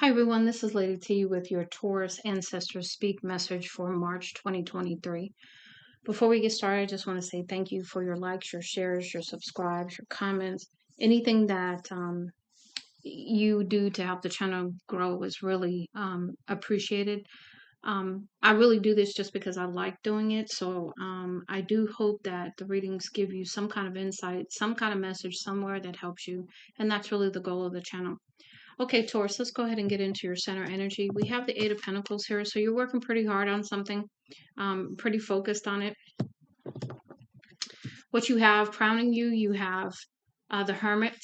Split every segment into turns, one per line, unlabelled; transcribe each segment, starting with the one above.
Hi everyone, this is Lady T with your Taurus Ancestors Speak message for March 2023. Before we get started, I just want to say thank you for your likes, your shares, your subscribes, your comments. Anything that you do to help the channel grow is really appreciated. I really do this just because I like doing it. So I do hope that the readings give you some kind of insight, some kind of message somewhere that helps you. And that's really the goal of the channel. Okay, Taurus, let's go ahead and get into your center energy. We have the Eight of Pentacles here, so you're working pretty hard on something, pretty focused on it. What you have crowning you, you have the Hermit,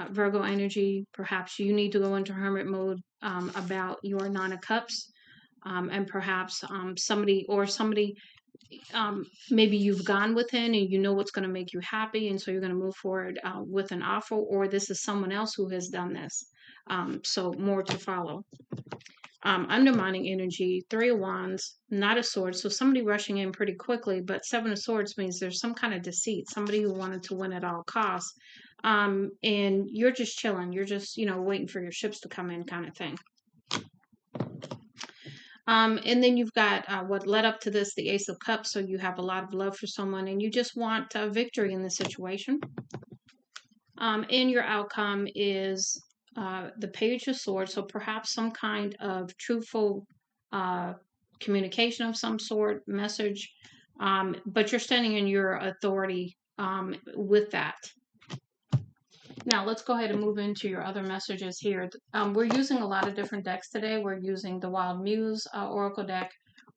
Virgo energy. Perhaps you need to go into Hermit mode about your Nine of Cups, and perhaps somebody maybe you've gone within and you know what's going to make you happy, and so you're going to move forward with an offer, or this is someone else who has done this. So more to follow. Undermining energy, Three of Wands, Knight of Swords. So somebody rushing in pretty quickly, but Seven of Swords means there's some kind of deceit, somebody who wanted to win at all costs. And you're just chilling. You're just, waiting for your ships to come in kind of thing. And then you've got what led up to this, the Ace of Cups. So you have a lot of love for someone and you just want victory in the situation. And your outcome is the Page of Swords, so perhaps some kind of truthful communication of some sort, message, but you're standing in your authority with that. Now, let's go ahead and move into your other messages here. We're using a lot of different decks today. We're using the Wild Muse Oracle deck.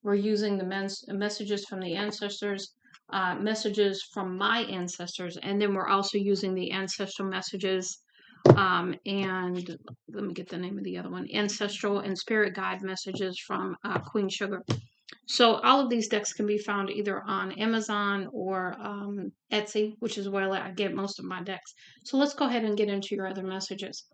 We're using the messages from the ancestors, messages from my ancestors, and then we're also using the ancestral messages, and let me get the name of the other one, ancestral and spirit guide messages from Queen Sugar. So all of these decks can be found either on Amazon or Etsy, which is where I get most of my decks. So let's go ahead and get into your other messages.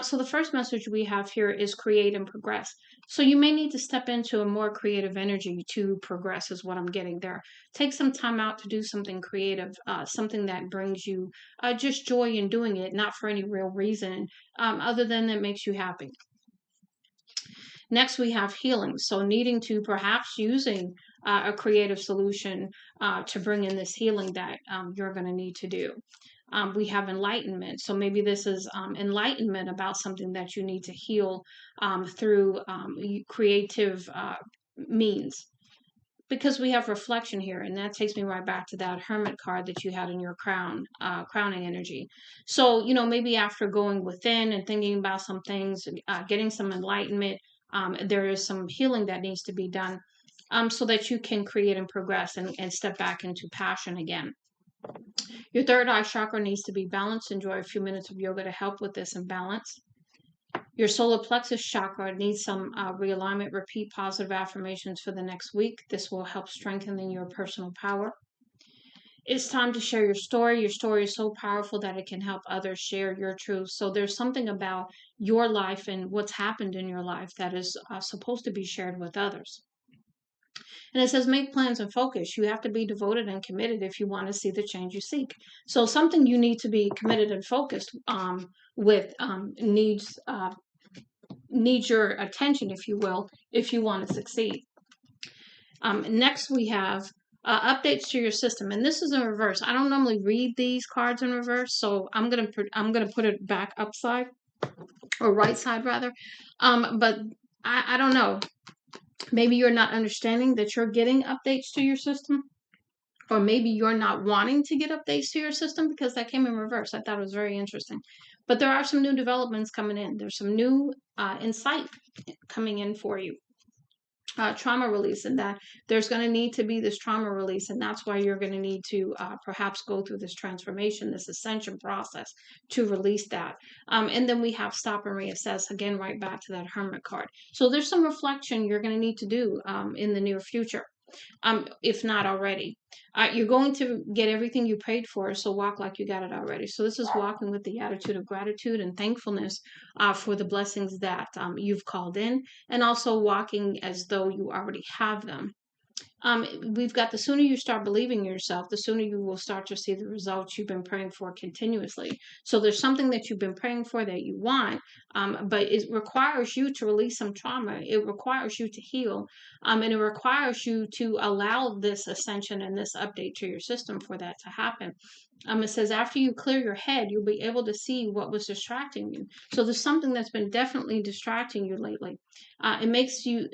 So the first message we have here is create and progress. So you may need to step into a more creative energy to progress is what I'm getting there. Take some time out to do something creative, something that brings you just joy in doing it, not for any real reason other than it makes you happy. Next, we have healing. So needing to perhaps using a creative solution to bring in this healing that you're going to need to do. We have enlightenment. So maybe this is enlightenment about something that you need to heal through creative means. Because we have reflection here, and that takes me right back to that Hermit card that you had in your crowning energy. So, maybe after going within and thinking about some things, getting some enlightenment, there is some healing that needs to be done so that you can create and progress and step back into passion again. Your third eye chakra needs to be balanced. Enjoy a few minutes of yoga to help with this imbalance. Your solar plexus chakra needs some realignment. Repeat positive affirmations for the next week. This will help strengthen your personal power. It's time to share your story. Your story is so powerful that it can help others share your truth. So there's something about your life and what's happened in your life that is supposed to be shared with others. And it says, make plans and focus. You have to be devoted and committed if you want to see the change you seek. So something you need to be committed and focused with needs your attention, if you will, if you want to succeed. Next, we have updates to your system, and this is in reverse. I don't normally read these cards in reverse, so I'm gonna put it back upside, or right side rather. But I don't know. Maybe you're not understanding that you're getting updates to your system, or maybe you're not wanting to get updates to your system because that came in reverse. I thought it was very interesting. But there are some new developments coming in. There's some new insight coming in for you. Trauma release, and that there's going to need to be this trauma release, and that's why you're going to need to perhaps go through this transformation, this ascension process to release that. And then we have stop and reassess, again right back to that Hermit card. So there's some reflection you're going to need to do in the near future, if not already. You're going to get everything you prayed for, so walk like you got it already. So this is walking with the attitude of gratitude and thankfulness for the blessings that you've called in, and also walking as though you already have them. We've got the sooner you start believing in yourself, the sooner you will start to see the results you've been praying for continuously. So there's something that you've been praying for that you want, but it requires you to release some trauma. It requires you to heal, and it requires you to allow this ascension and this update to your system for that to happen. It says after you clear your head, you'll be able to see what was distracting you. So there's something that's been definitely distracting you lately. It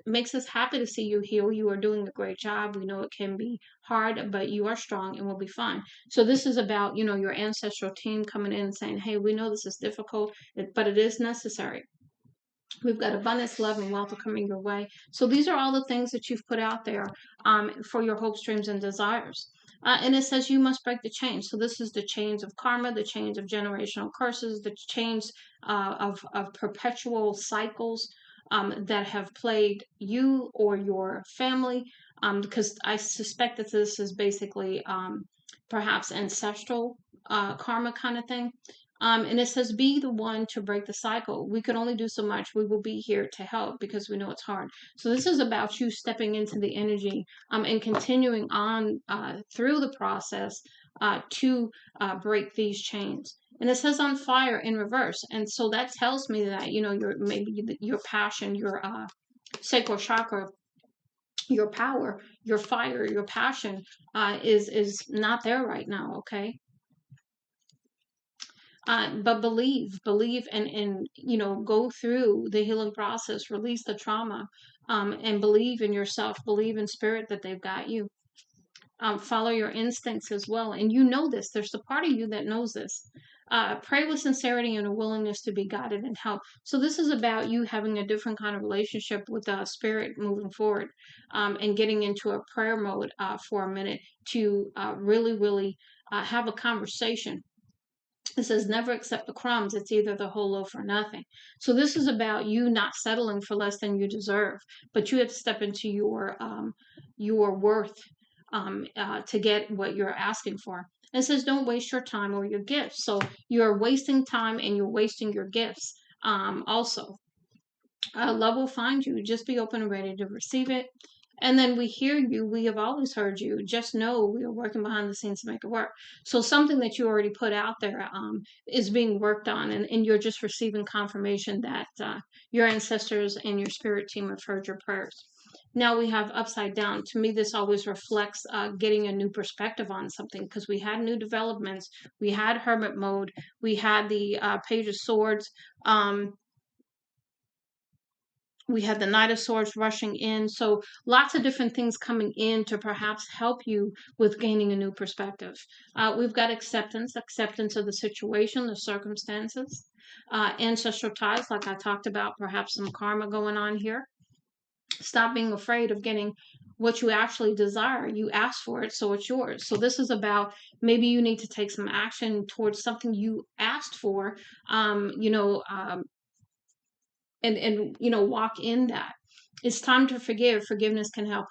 makes us happy to see you heal. You are doing a great job. We know it can be hard, but you are strong and will be fine. So this is about, your ancestral team coming in and saying, hey, we know this is difficult, but it is necessary. We've got abundance, love, and wealth coming your way. So these are all the things that you've put out there for your hopes, dreams, and desires. And it says you must break the chains. So this is the chains of karma, the chains of generational curses, the chains of perpetual cycles that have plagued you or your family. Because I suspect that this is basically perhaps ancestral karma kind of thing. And it says, be the one to break the cycle. We can only do so much. We will be here to help because we know it's hard. So this is about you stepping into the energy and continuing on through the process to break these chains. And it says on fire in reverse. And so that tells me that, your passion, your sacral chakra, your power, your fire, your passion is not there right now. Okay. But believe, and go through the healing process, release the trauma, and believe in yourself, believe in spirit that they've got you. Follow your instincts as well, and you know this. There's the part of you that knows this. Pray with sincerity and a willingness to be guided and help. So this is about you having a different kind of relationship with spirit moving forward, and getting into a prayer mode for a minute to really, really have a conversation. It says never accept the crumbs. It's either the whole loaf or nothing. So this is about you not settling for less than you deserve, but you have to step into your worth to get what you're asking for. And it says don't waste your time or your gifts. So you're wasting time and you're wasting your gifts. Also, love will find you. Just be open and ready to receive it. And then we hear you. We have always heard you. Just know we are working behind the scenes to make it work. So something that you already put out there is being worked on, and you're just receiving confirmation that your ancestors and your spirit team have heard your prayers. Now we have upside down. To me, this always reflects getting a new perspective on something because we had new developments. We had hermit mode. We had the Page of Swords. We had the Knight of Swords rushing in. So lots of different things coming in to perhaps help you with gaining a new perspective. We've got acceptance of the situation, the circumstances, ancestral ties, like I talked about, perhaps some karma going on here. Stop being afraid of getting what you actually desire. You asked for it, so it's yours. So this is about maybe you need to take some action towards something you asked for, and walk in that. It's time to forgive. Forgiveness can help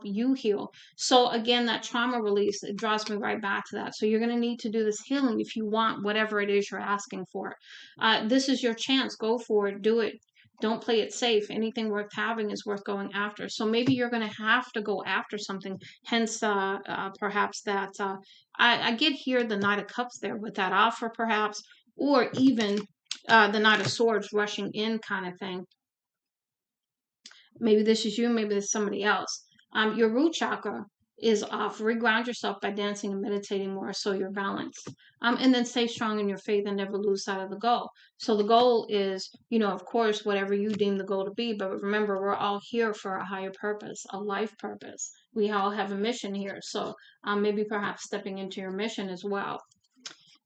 you heal. So again, that trauma release, it draws me right back to that. So you're going to need to do this healing if you want whatever it is you're asking for. This is your chance. Go for it. Do it. Don't play it safe. Anything worth having is worth going after. So maybe you're going to have to go after something. Hence, perhaps that I get here the Knight of Cups there with that offer, perhaps, or even the Knight of Swords rushing in kind of thing. Maybe this is you, maybe this is somebody else. Your root chakra is off. Reground yourself by dancing and meditating more so you're balanced. And then stay strong in your faith and never lose sight of the goal. So the goal is, of course, whatever you deem the goal to be. But remember, we're all here for a higher purpose, a life purpose. We all have a mission here. So maybe perhaps stepping into your mission as well.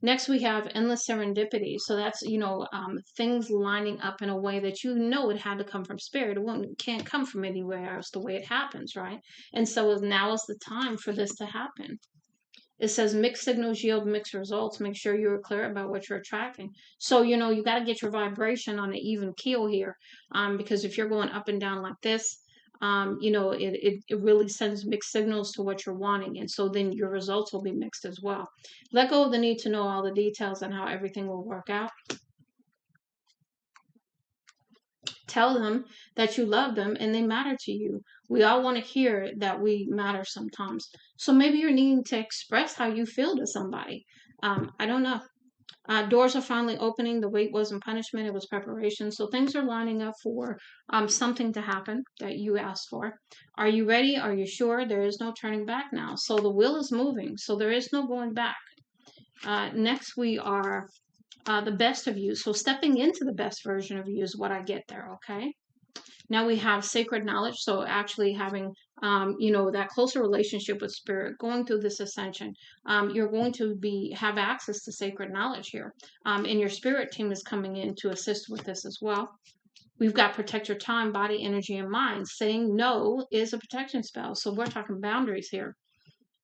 Next, we have endless serendipity. So that's, things lining up in a way that it had to come from spirit. It can't come from anywhere else the way it happens, right? And so now is the time for this to happen. It says mixed signals yield mixed results. Make sure you're clear about what you're attracting. So, you got to get your vibration on an even keel here. Because if you're going up and down like this, it really sends mixed signals to what you're wanting. And so then your results will be mixed as well. Let go of the need to know all the details on how everything will work out. Tell them that you love them and they matter to you. We all want to hear that we matter sometimes. So maybe you're needing to express how you feel to somebody. I don't know. Doors are finally opening. The wait wasn't punishment, it was preparation. So things are lining up for something to happen that you asked for. Are you ready? Are you sure? There is no turning back now. So the wheel is moving. So there is no going back. Next, we are the best of you. So stepping into the best version of you is what I get there, okay? Now we have sacred knowledge. So actually having, that closer relationship with spirit, going through this ascension, you're going to have access to sacred knowledge here. And your spirit team is coming in to assist with this as well. We've got protect your time, body, energy, and mind. Saying no is a protection spell. So we're talking boundaries here.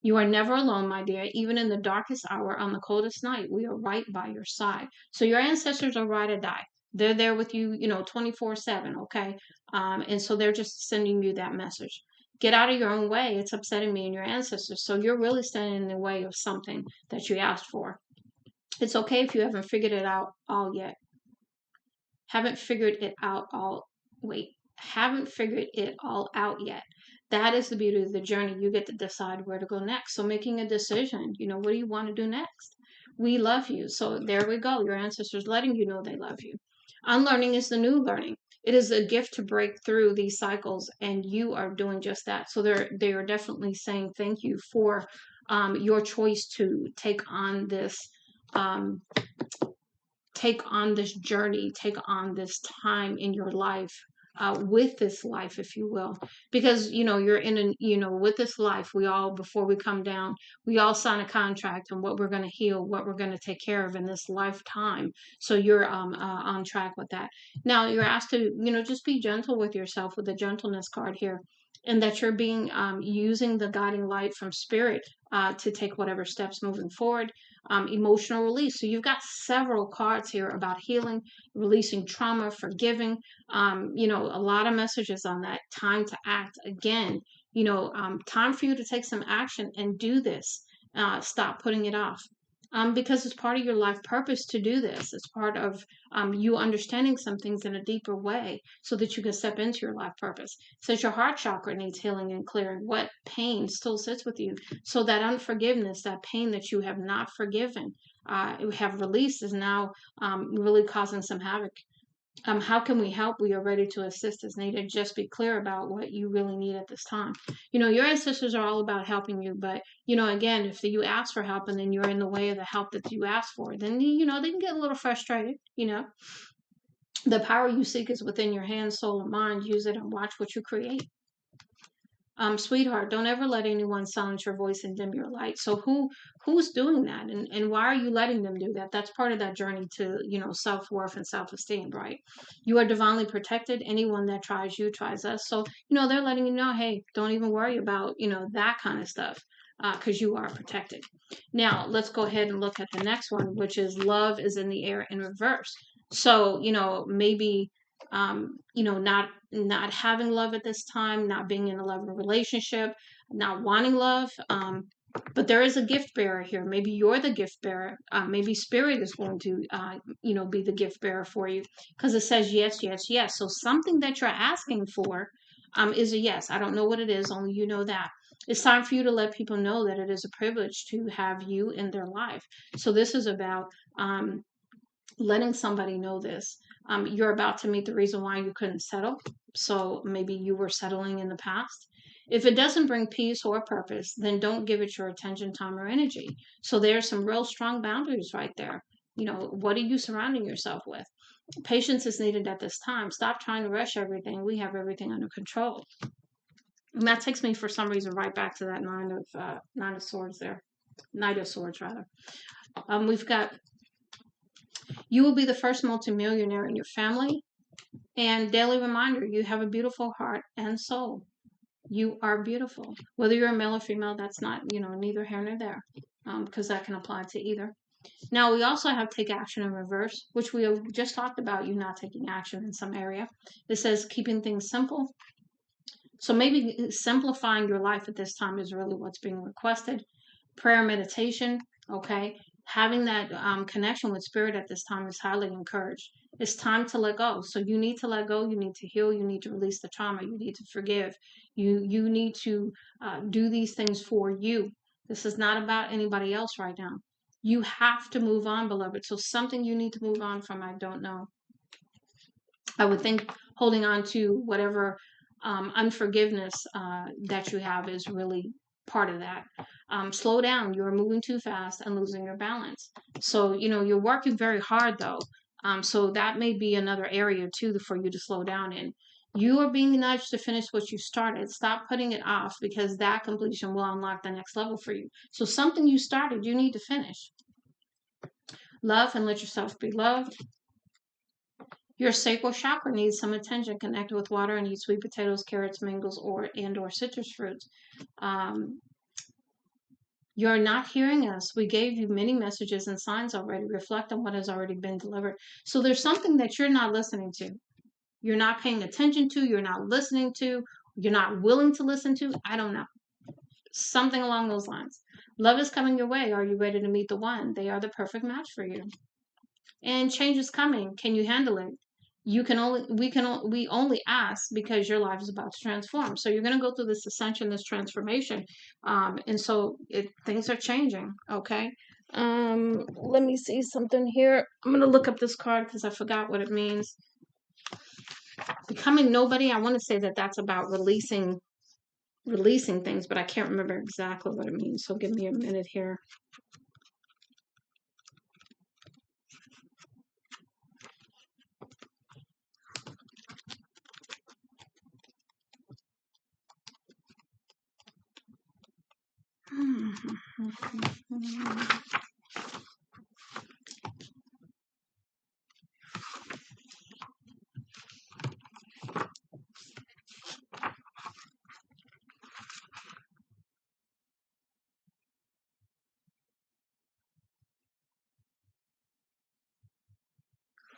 You are never alone, my dear. Even in the darkest hour, on the coldest night, we are right by your side. So your ancestors are ride or die. They're there with you, 24/7, okay? And so they're just sending you that message. Get out of your own way. It's upsetting me and your ancestors. So you're really standing in the way of something that you asked for. It's okay if you haven't figured it out all yet. Haven't figured it out all. Wait, haven't figured it all out yet. That is the beauty of the journey. You get to decide where to go next. So making a decision, what do you want to do next? We love you. So there we go. Your ancestors letting you know they love you. Unlearning is the new learning. It is a gift to break through these cycles, and you are doing just that. So they are definitely saying thank you for your choice to um, take on this journey, take on this time in your life, with this life, if you will, because you're in an with this life, we all, before we come down, we all sign a contract on what we're going to heal, what we're going to take care of in this lifetime. So you're on track with that. Now you're asked to just be gentle with yourself with the gentleness card here, and that you're being using the guiding light from spirit to take whatever steps moving forward. Emotional release. So you've got several cards here about healing, releasing trauma, forgiving. A lot of messages on that. Time to act again. Time for you to take some action and do this. Stop putting it off. Because it's part of your life purpose to do this. It's part of you understanding some things in a deeper way so that you can step into your life purpose. It says your heart chakra needs healing and clearing. What pain still sits with you? So that unforgiveness, that pain that you have not forgiven, have released, is now really causing some havoc. How can we help? We are ready to assist as needed. Just be clear about what you really need at this time. Your ancestors are all about helping you, but again, if you ask for help and then you're in the way of the help that you ask for, then they can get a little frustrated. The power you seek is within your hands, soul, and mind. Use it and watch what you create. Sweetheart, don't ever let anyone silence your voice and dim your light. So who's doing that, and why are you letting them do that? That's part of that journey to self-worth and self-esteem, right? You are divinely protected. Anyone that tries you tries us. So they're letting you know, hey, don't even worry about that kind of stuff, because you are protected. Now let's go ahead and look at the next one, which is love is in the air in reverse. So maybe not having love at this time, not being in a loving relationship, not wanting love. But there is a gift bearer here. Maybe you're the gift bearer. Maybe spirit is going to, be the gift bearer for you, because it says yes, yes, yes. So something that you're asking for, is a yes. I don't know what it is. Only you know that. It's time for you to let people know that it is a privilege to have you in their life. So this is about, letting somebody know this. You're about to meet the reason why you couldn't settle. So maybe you were settling in the past. If it doesn't bring peace or purpose, then don't give it your attention, time, or energy. So there's some real strong boundaries right there. What are you surrounding yourself with? Patience is needed at this time. Stop trying to rush everything. We have everything under control. And that takes me, for some reason, right back to that nine of swords there. Knight of swords, rather. We've got, you will be the first multimillionaire in your family. And daily reminder, you have a beautiful heart and soul. You are beautiful. Whether you're a male or female, that's not, neither here nor there, because that can apply to either. Now, we also have take action in reverse, which we have just talked about, you not taking action in some area. It says keeping things simple. So maybe simplifying your life at this time is really what's being requested. Prayer, meditation, okay? Having that connection with spirit at this time is highly encouraged. It's time to let go. So you need to let go. You need to heal. You need to release the trauma. You need to forgive. You need to do these things for you. This is not about anybody else right now. You have to move on, beloved. So something you need to move on from, I don't know. I would think holding on to whatever unforgiveness that you have is really part of that. Slow down. You're moving too fast and losing your balance. So, you're working very hard though. So that may be another area too for you to slow down in. You are being nudged to finish what you started. Stop putting it off because that completion will unlock the next level for you. So something you started, you need to finish. Love and let yourself be loved. Your sacral chakra needs some attention. Connect with water and eat sweet potatoes, carrots, mangoes, or citrus fruits. Um, you're not hearing us. We gave you many messages and signs already. Reflect on what has already been delivered. So there's something that you're not listening to. You're not paying attention to. You're not listening to. You're not willing to listen to. I don't know. Something along those lines. Love is coming your way. Are you ready to meet the one? They are the perfect match for you. And change is coming. Can you handle it? We only ask because your life is about to transform. So you're going to go through this ascension, this transformation, and so things are changing. Okay. Let me see something here. I'm going to look up this card because I forgot what it means. Becoming nobody. I want to say that that's about releasing things, but I can't remember exactly what it means. So give me a minute here.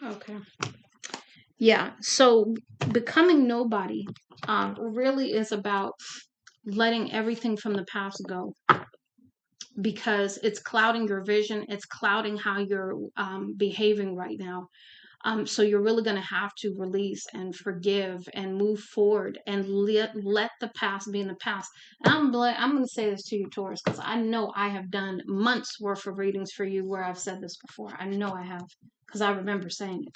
Okay. Yeah. So becoming nobody really is about letting everything from the past go because it's clouding your vision. It's clouding how you're behaving right now. So you're really going to have to release and forgive and move forward and let the past be in the past. And I'm going to say this to you, Taurus, because I know I have done months worth of readings for you where I've said this before. I know I have because I remember saying it.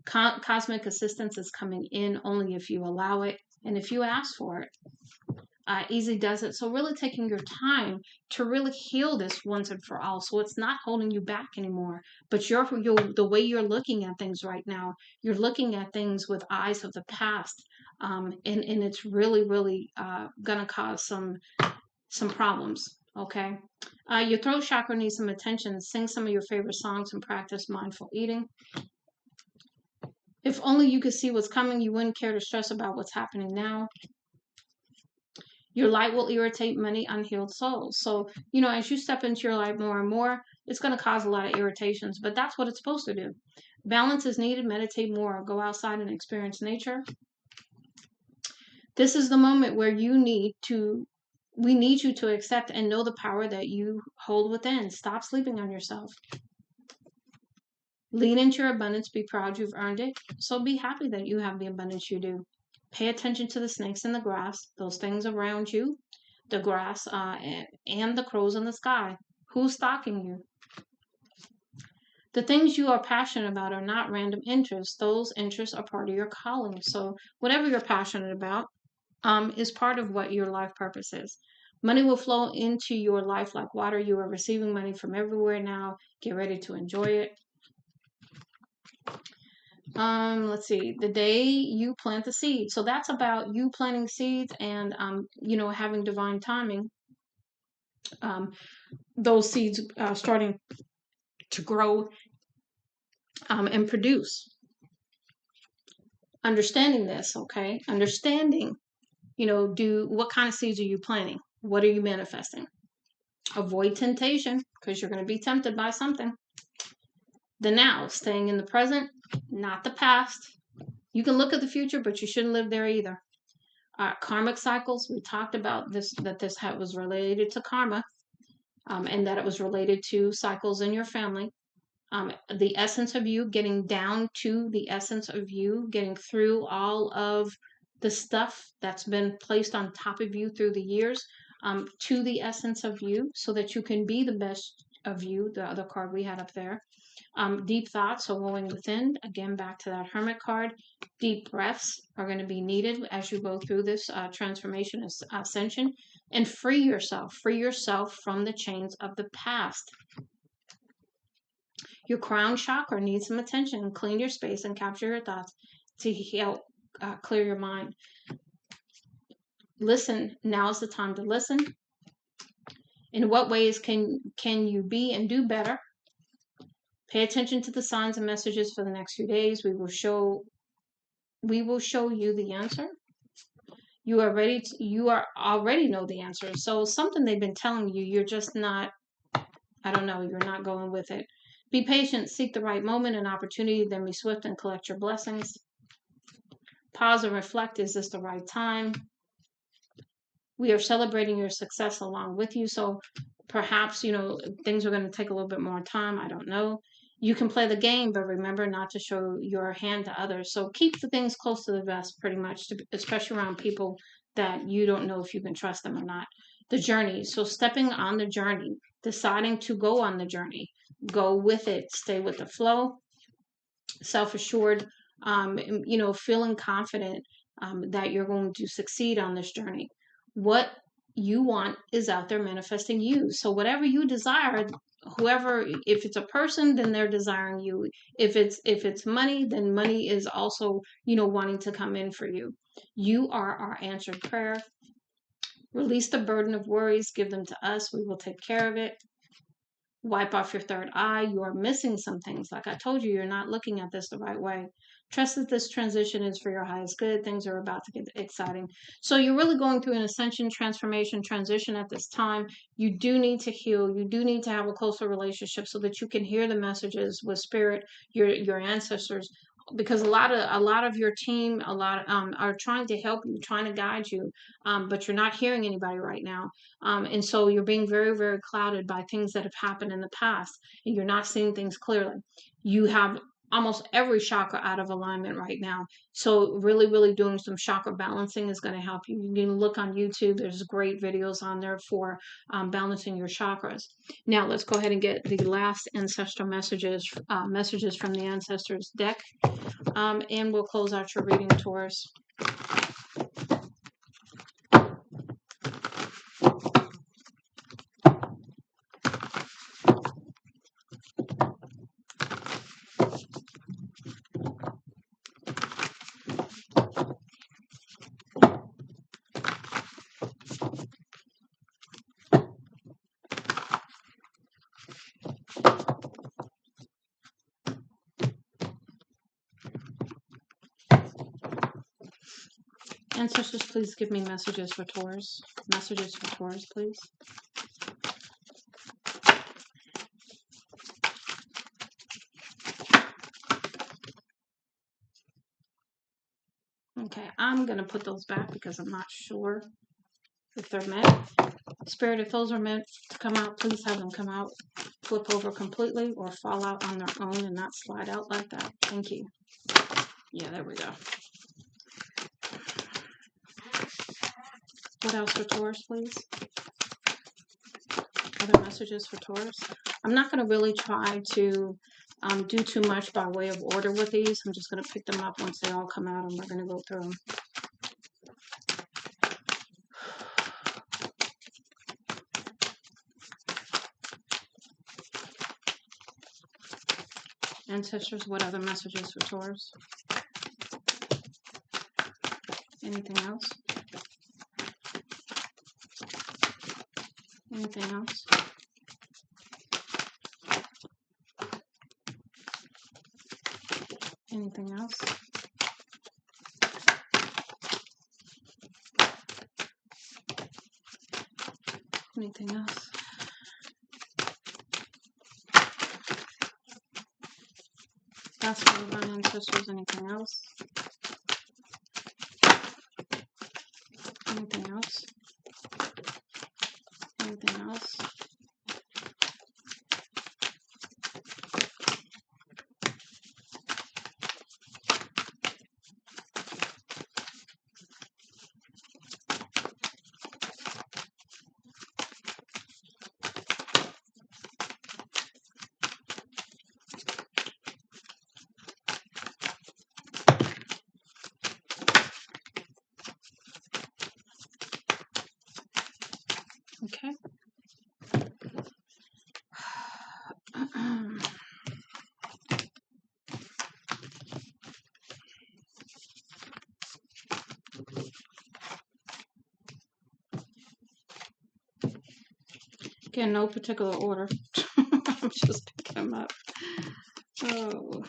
Cosmic assistance is coming in only if you allow it and if you ask for it. Easy does it. So really taking your time to really heal this once and for all. So it's not holding you back anymore. But you're the way you're looking at things right now, you're looking at things with eyes of the past, and it's really gonna cause some problems. Okay. Your throat chakra needs some attention. Sing some of your favorite songs and practice mindful eating. If only you could see what's coming, you wouldn't care to stress about what's happening now. Your light will irritate many unhealed souls. So, as you step into your light more and more, it's going to cause a lot of irritations, but that's what it's supposed to do. Balance is needed. Meditate more. Go outside and experience nature. This is the moment where we need you to accept and know the power that you hold within. Stop sleeping on yourself. Lean into your abundance. Be proud you've earned it. So be happy that you have the abundance you do. Pay attention to the snakes in the grass, those things around you, the grass, and the crows in the sky. Who's stalking you? The things you are passionate about are not random interests. Those interests are part of your calling. So whatever you're passionate about is part of what your life purpose is. Money will flow into your life like water. You are receiving money from everywhere now. Get ready to enjoy it. Let's see, the day you plant the seed. So that's about you planting seeds and having divine timing. Those seeds starting to grow and produce. Understanding this, okay? Understanding, what kind of seeds are you planting? What are you manifesting? Avoid temptation because you're going to be tempted by something. The now, staying in the present, not the past. You can look at the future, but you shouldn't live there either. Karmic cycles, we talked about this, that this was related to karma. and that it was related to cycles in your family. The essence of you, getting down to the essence of you, getting through all of the stuff that's been placed on top of you through the years, to the essence of you, so that you can be the best of you, the other card we had up there. Deep thoughts, so going within, again, back to that Hermit card. Deep breaths are going to be needed as you go through this transformation, ascension, and free yourself from the chains of the past. Your crown chakra needs some attention. Clean your space and capture your thoughts to help clear your mind. Listen. Now is the time to listen. In what ways can you be and do better? Pay attention to the signs and messages for the next few days. We will show you the answer. You are ready. You are already know the answer. So something they've been telling you, you're just not. I don't know. You're not going with it. Be patient. Seek the right moment and opportunity. Then be swift and collect your blessings. Pause and reflect. Is this the right time? We are celebrating your success along with you. So perhaps, things are going to take a little bit more time. I don't know. You can play the game, but remember not to show your hand to others. So keep the things close to the vest, pretty much, especially around people that you don't know if you can trust them or not. The journey. So stepping on the journey, deciding to go on the journey, go with it, stay with the flow, self-assured, feeling confident that you're going to succeed on this journey. What you want is out there manifesting you. So whatever you desire, whoever, if it's a person, then they're desiring you. If it's money, then money is also, wanting to come in for you. You are our answered prayer. Release the burden of worries, give them to us. We will take care of it. Wipe off your third eye. You are missing some things. Like I told you, you're not looking at this the right way. Trust that this transition is for your highest good. Things are about to get exciting. So you're really going through an ascension, transformation, transition at this time. You do need to heal. You do need to have a closer relationship so that you can hear the messages with spirit, your ancestors, because a lot of your team, are trying to help you, trying to guide you, but you're not hearing anybody right now. And so you're being very, very clouded by things that have happened in the past, and you're not seeing things clearly. You have almost every chakra out of alignment right now. So really, really doing some chakra balancing is going to help you. You can look on YouTube. There's great videos on there for balancing your chakras. Now let's go ahead and get the last ancestral messages from the ancestors deck. And we'll close out your reading, Taurus. Ancestors, please give me messages for Taurus. Messages for Taurus, please. Okay, I'm going to put those back because I'm not sure if they're meant. Spirit, if those are meant to come out, please have them come out, flip over completely, or fall out on their own and not slide out like that. Thank you. Yeah, there we go. What else for Taurus, please? Other messages for Taurus? I'm not going to really try to do too much by way of order with these. I'm just going to pick them up once they all come out, and we're going to go through them. Ancestors, what other messages for Taurus? Anything else? Anything else? Anything else? Anything else? That's for divine ancestors. Anything else? Anything else? Anything else? in no particular order. I'm just picking them up. Oh,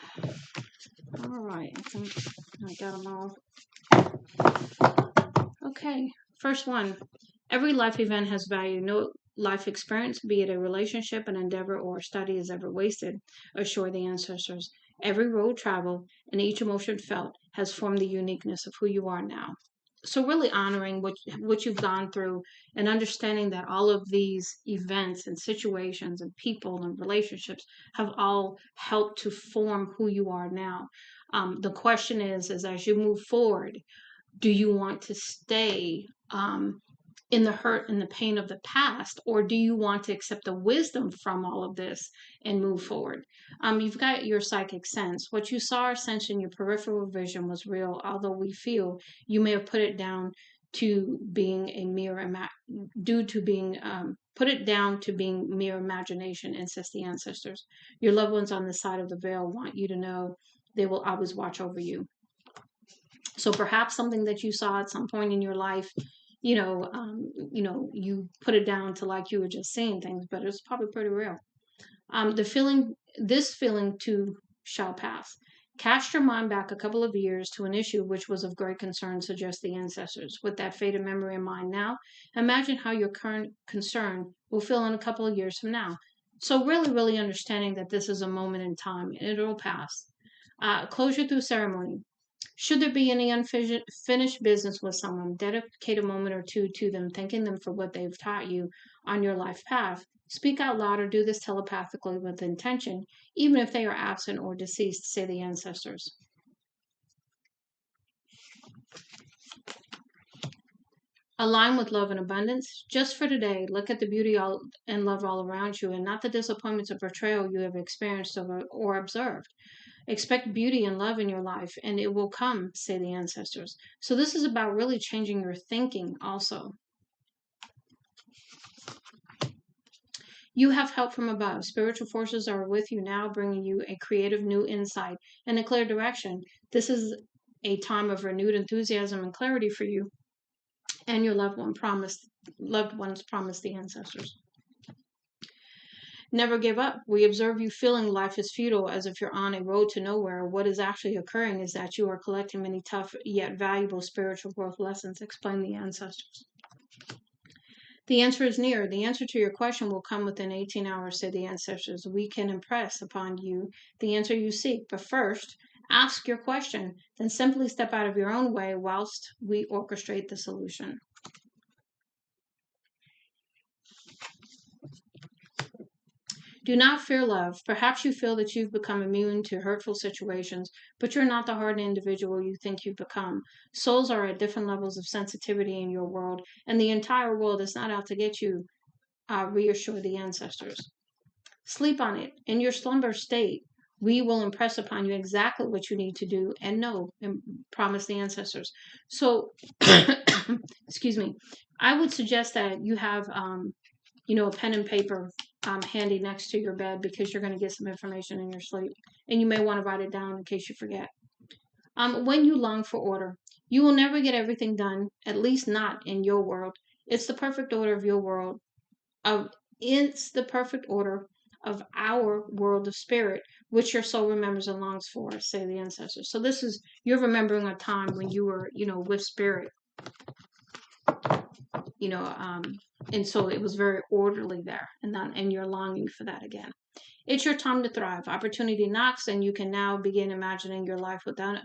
all right. I think I got them all. Okay, first one. Every life event has value. No life experience, be it a relationship, an endeavor, or a study, is ever wasted, assure the ancestors. Every road traveled and each emotion felt has formed the uniqueness of who you are now. So really honoring what you've gone through and understanding that all of these events and situations and people and relationships have all helped to form who you are now. The question is as you move forward, do you want to stay in the hurt and the pain of the past, or do you want to accept the wisdom from all of this and move forward? You've got your psychic sense. What you saw or sensed in your peripheral vision was real, although we feel you may have put it down to being a due to being put it down to being mere imagination, insist the ancestors. Your loved ones on the side of the veil want you to know they will always watch over you. So perhaps something that you saw at some point in your life, you put it down to like you were just saying things, but it's probably pretty real. This feeling too shall pass. Cast your mind back a couple of years to an issue which was of great concern, suggest the ancestors. With that faded memory in mind now, imagine how your current concern will feel in a couple of years from now. So really, really understanding that this is a moment in time and it'll pass. Closure through ceremony. Should there be any unfinished business with someone, dedicate a moment or two to them, thanking them for what they've taught you on your life path. Speak out loud or do this telepathically with intention, even if they are absent or deceased, say the ancestors. Align with love and abundance. Just for today, look at the beauty and love all around you and not the disappointments of betrayal you have experienced or observed. Expect beauty and love in your life, and it will come, say the ancestors. So, this is about really changing your thinking also. You have help from above. Spiritual forces are with you now, bringing you a creative new insight and a clear direction. This is a time of renewed enthusiasm and clarity for you and your loved ones promised the ancestors. Never give up. We observe you feeling life is futile as if you're on a road to nowhere. What is actually occurring is that you are collecting many tough yet valuable spiritual growth lessons, explain the ancestors. The answer is near. The answer to your question will come within 18 hours, say the ancestors. We can impress upon you the answer you seek. But first, ask your question, then simply step out of your own way whilst we orchestrate the solution. Do not fear love. Perhaps you feel that you've become immune to hurtful situations, but you're not the hardened individual you think you've become. Souls are at different levels of sensitivity in your world, and the entire world is not out to get you, reassure the ancestors. Sleep on it. In your slumber state, we will impress upon you exactly what you need to do and know and promise the ancestors. So, excuse me, I would suggest that you have, a pen and paper handy next to your bed because you're going to get some information in your sleep. And you may want to write it down in case you forget. When you long for order, you will never get everything done, at least not in your world. It's the perfect order of your world. It's the perfect order of our world of spirit, which your soul remembers and longs for, say the ancestors. So this is, you're remembering a time when you were, with spirit, and so it was very orderly there, and you're longing for that again. It's your time to thrive. Opportunity knocks, and you can now begin imagining your life without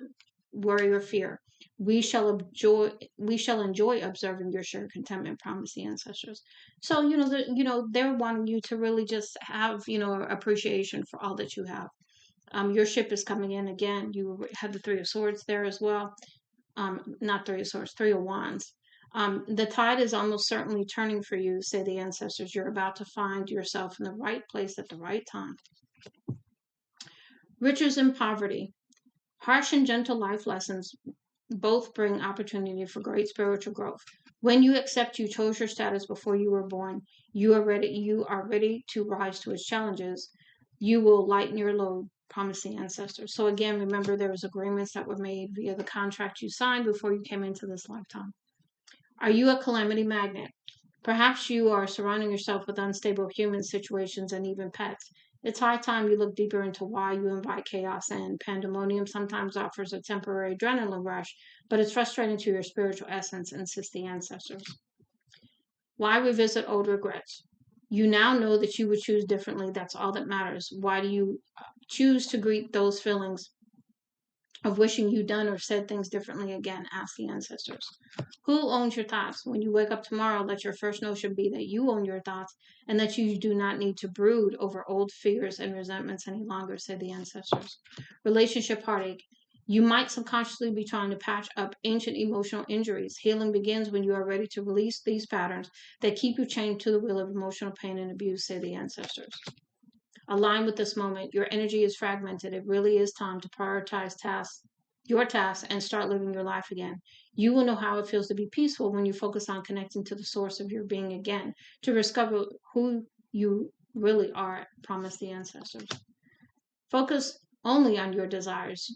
worry or fear. We shall enjoy observing your shared contentment, promise the ancestors. So they're wanting you to really just have appreciation for all that you have. Your ship is coming in again. You have the Three of Swords there as well. Not Three of Swords, Three of Wands. The tide is almost certainly turning for you, say the ancestors. You're about to find yourself in the right place at the right time. Riches and poverty. Harsh and gentle life lessons both bring opportunity for great spiritual growth. When you accept you chose your status before you were born, you are ready to rise to its challenges. You will lighten your load, promise the ancestors. So again, remember there was agreements that were made via the contract you signed before you came into this lifetime. Are you a calamity magnet? Perhaps you are surrounding yourself with unstable human situations and even pets. It's high time you look deeper into why you invite chaos in. Pandemonium sometimes offers a temporary adrenaline rush, but it's frustrating to your spiritual essence, insist the ancestors. Why revisit old regrets? You now know that you would choose differently. That's all that matters. Why do you choose to greet those feelings of wishing you'd done or said things differently again? Ask the ancestors. Who owns your thoughts? When you wake up tomorrow, let your first notion be that you own your thoughts and that you do not need to brood over old fears and resentments any longer, said the ancestors. Relationship heartache. You might subconsciously be trying to patch up ancient emotional injuries. Healing begins when you are ready to release these patterns that keep you chained to the wheel of emotional pain and abuse, say the ancestors. Align with this moment. Your energy is fragmented. It really is time to prioritize your tasks, and start living your life again. You will know how it feels to be peaceful when you focus on connecting to the source of your being again, to discover who you really are, promise the ancestors. Focus only on your desires.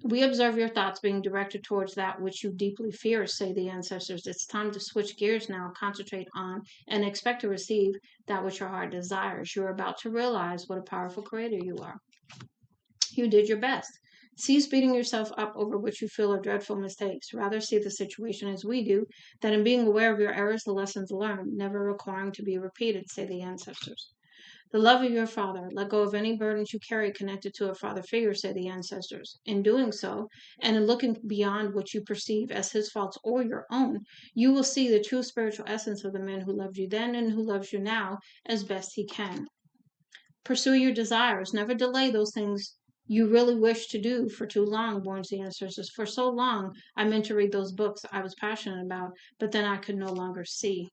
We observe your thoughts being directed towards that which you deeply fear, say the ancestors. It's time to switch gears now, concentrate on, and expect to receive that which your heart desires. You're about to realize what a powerful creator you are. You did your best. Cease beating yourself up over what you feel are dreadful mistakes. Rather see the situation as we do, that in being aware of your errors, the lessons learned, never requiring to be repeated, say the ancestors. The love of your father. Let go of any burdens you carry connected to a father figure, say the ancestors. In doing so, and in looking beyond what you perceive as his faults or your own, you will see the true spiritual essence of the man who loved you then and who loves you now as best he can. Pursue your desires. Never delay those things you really wish to do for too long, warns the ancestors. For so long, I meant to read those books I was passionate about, but then I could no longer see.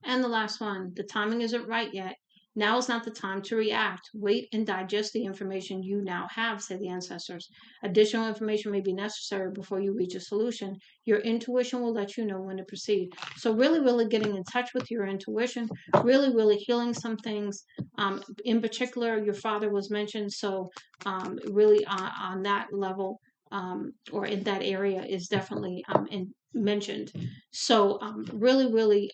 And the last one, the timing isn't right yet. Now is not the time to react. Wait and digest the information you now have, say the ancestors. Additional information may be necessary before you reach a solution. Your intuition will let you know when to proceed. So really, really getting in touch with your intuition, really, really healing some things. In particular, your father was mentioned. So really on that level, or in that area is definitely mentioned. So really, really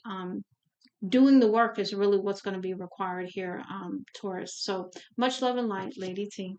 doing the work is really what's going to be required here, Taurus. So much love and light, Lady T.